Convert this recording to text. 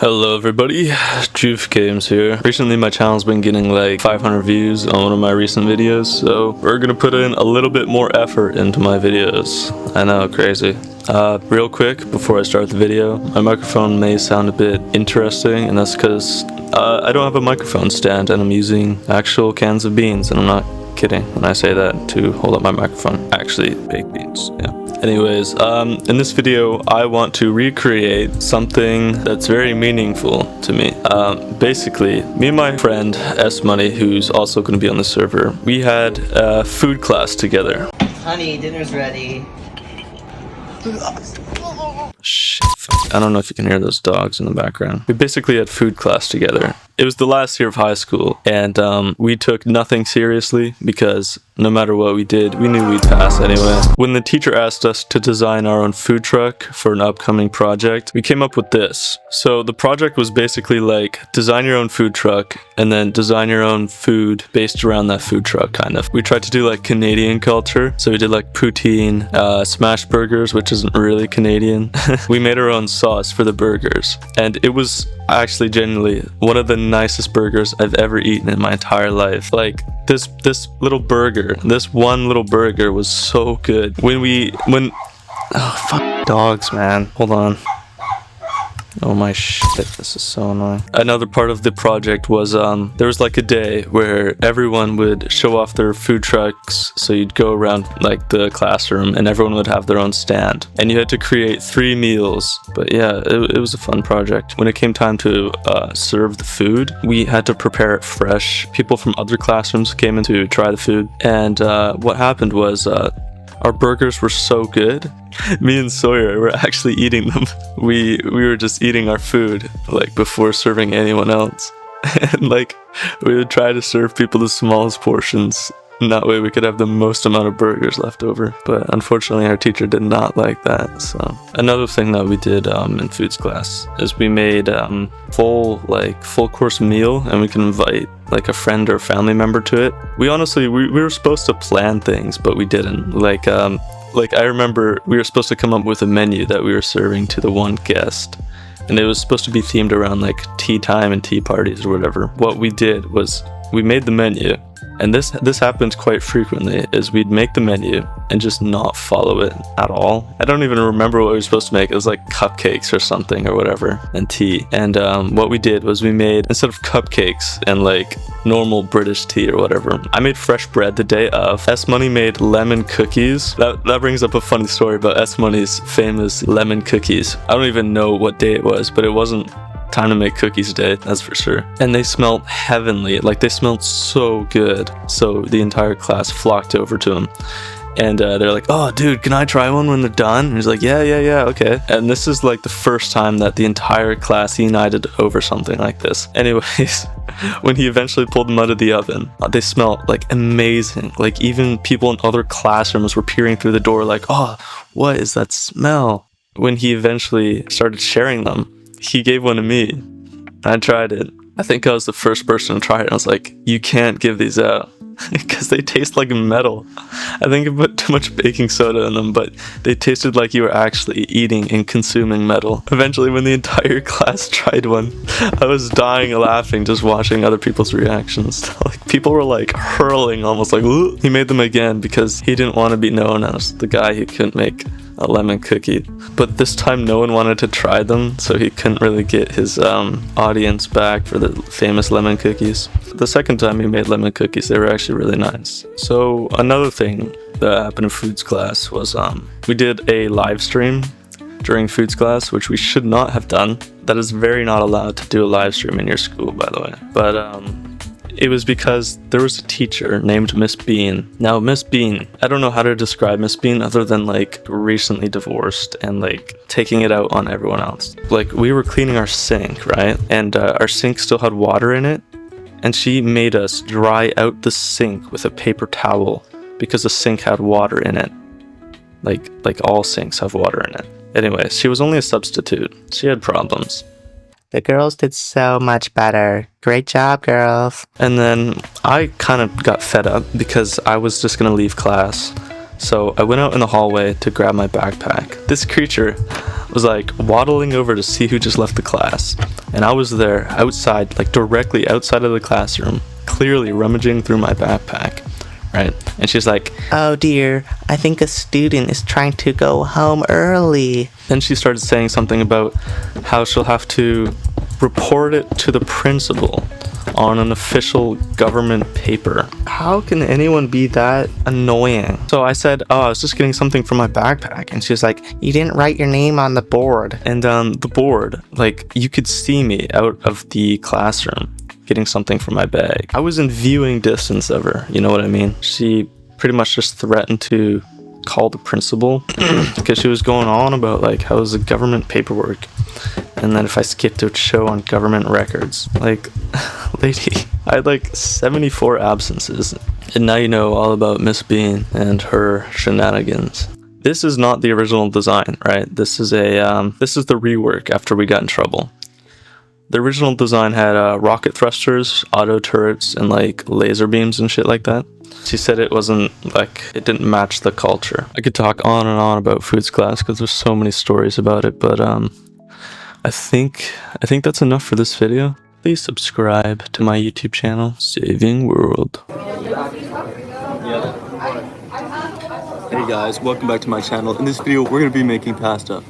Hello everybody, Juve Games here. Recently my channel's been getting like 500 views on one of my recent videos, so we're gonna put in a little bit more effort into my videos. I know, crazy. Real quick, before I start the video, my microphone may sound a bit interesting, and that's because I don't have a microphone stand and I'm using actual cans of beans, and I'm not kidding when I say that to hold up my microphone. Actually, baked beans, yeah. Anyways, in this video, I want to recreate something that's very meaningful to me. Basically, me and my friend S Money, who's also going to be on the server, we had a food class together. Honey, dinner's ready. Shit, fuck. I don't know if you can hear those dogs in the background. We basically had food class together. It was the last year of high school, and we took nothing seriously because no matter what we did, we knew we'd pass anyway. When the teacher asked us to design our own food truck for an upcoming project, we came up with this. So the project was basically like, design your own food truck and then design your own food based around that food truck, kind of. We tried to do like Canadian culture, so we did like poutine, smash burgers, which isn't really Canadian. We made our own sauce for the burgers, and it was actually genuinely one of the nicest burgers I've ever eaten in my entire life. Like this little burger, this one little burger was so good. Oh fuck dogs, man. Hold on. Oh my shit, this is so annoying. Another part of the project was there was like a day where everyone would show off their food trucks. So you'd go around like the classroom and everyone would have their own stand, and you had to create 3 meals. But yeah, it was a fun project. When it came time to serve the food, we had to prepare it fresh. People from other classrooms came in to try the food, and what happened was our burgers were so good. Me and Sawyer were actually eating them. We were just eating our food like before serving anyone else. And like we would try to serve people the smallest portions, and that way we could have the most amount of burgers left over. But unfortunately our teacher did not like that. So another thing that we did in foods class is we made full course meal, and we can invite like a friend or family member to it. We honestly we were supposed to plan things, but we didn't. Like I remember we were supposed to come up with a menu that we were serving to the one guest, and it was supposed to be themed around like tea time and tea parties or whatever. What we did was we made the menu, and this happens quite frequently, is we'd make the menu and just not follow it at all. I don't even remember what we were supposed to make. It was like cupcakes or something or whatever, and tea. And what we did was we made, instead of cupcakes and like normal British tea or whatever, I made fresh bread the day of. S Money made lemon cookies. That brings up a funny story about S Money's famous lemon cookies. I don't even know what day it was, but it wasn't time to make cookies day, that's for sure. And they smelled heavenly, like they smelled so good. So the entire class flocked over to him, and they're like, "Oh dude, can I try one when they're done?" And he's like, yeah, okay. And this is like the first time that the entire class united over something like this. Anyways, when he eventually pulled them out of the oven, they smelled like amazing. Like even people in other classrooms were peering through the door like, "Oh, what is that smell?" When he eventually started sharing them, he gave one to me. I tried it. I think I was the first person to try it. I was like, you can't give these out because they taste like metal. I think I put too much baking soda in them, but they tasted like you were actually eating and consuming metal. Eventually, when the entire class tried one, I was dying laughing just watching other people's reactions. Like people were like hurling, almost like, "Ooh." He made them again because he didn't want to be known as the guy who couldn't make a lemon cookie. But this time no one wanted to try them, so he couldn't really get his audience back for the famous lemon cookies. The second time he made lemon cookies, they were actually really nice. So another thing that happened in foods class was we did a live stream during foods class, which we should not have done. That is very not allowed to do a live stream in your school, by the way. But it was because there was a teacher named Miss Bean. Now, Miss Bean, I don't know how to describe Miss Bean other than like recently divorced and like taking it out on everyone else. Like we were cleaning our sink, right? And our sink still had water in it. And she made us dry out the sink with a paper towel because the sink had water in it. Like all sinks have water in it. Anyway, she was only a substitute. She had problems. The girls did so much better. Great job, girls. And then I kind of got fed up because I was just gonna leave class. So I went out in the hallway to grab my backpack. This creature was like waddling over to see who just left the class. And I was there outside, like directly outside of the classroom, clearly rummaging through my backpack, right? And she's like, Oh dear, I think a student is trying to go home early. then she started saying something about how she'll have to report it to the principal on an official government paper. How can anyone be that annoying? So I said, oh, I was just getting something from my backpack. And she's like, You didn't write your name on the board. and the board, like, you could see me out of the classroom getting something from my bag. I was in viewing distance of her, you know what I mean? She pretty much just threatened to call the principal because she was going on about like how it was the government paperwork, and then if I skipped it would show on government records. Like, lady, I had like 74 absences, and now you know all about Miss Bean and her shenanigans. This is not the original design, right? This is the rework after we got in trouble. The original design had rocket thrusters, auto turrets, and like laser beams and shit like that. She said it wasn't like, it didn't match the culture. I could talk on and on about Foods class because there's so many stories about it, but I think that's enough for this video. Please subscribe to my YouTube channel, Saving World. Hey guys, welcome back to my channel. In this video, we're gonna be making pasta.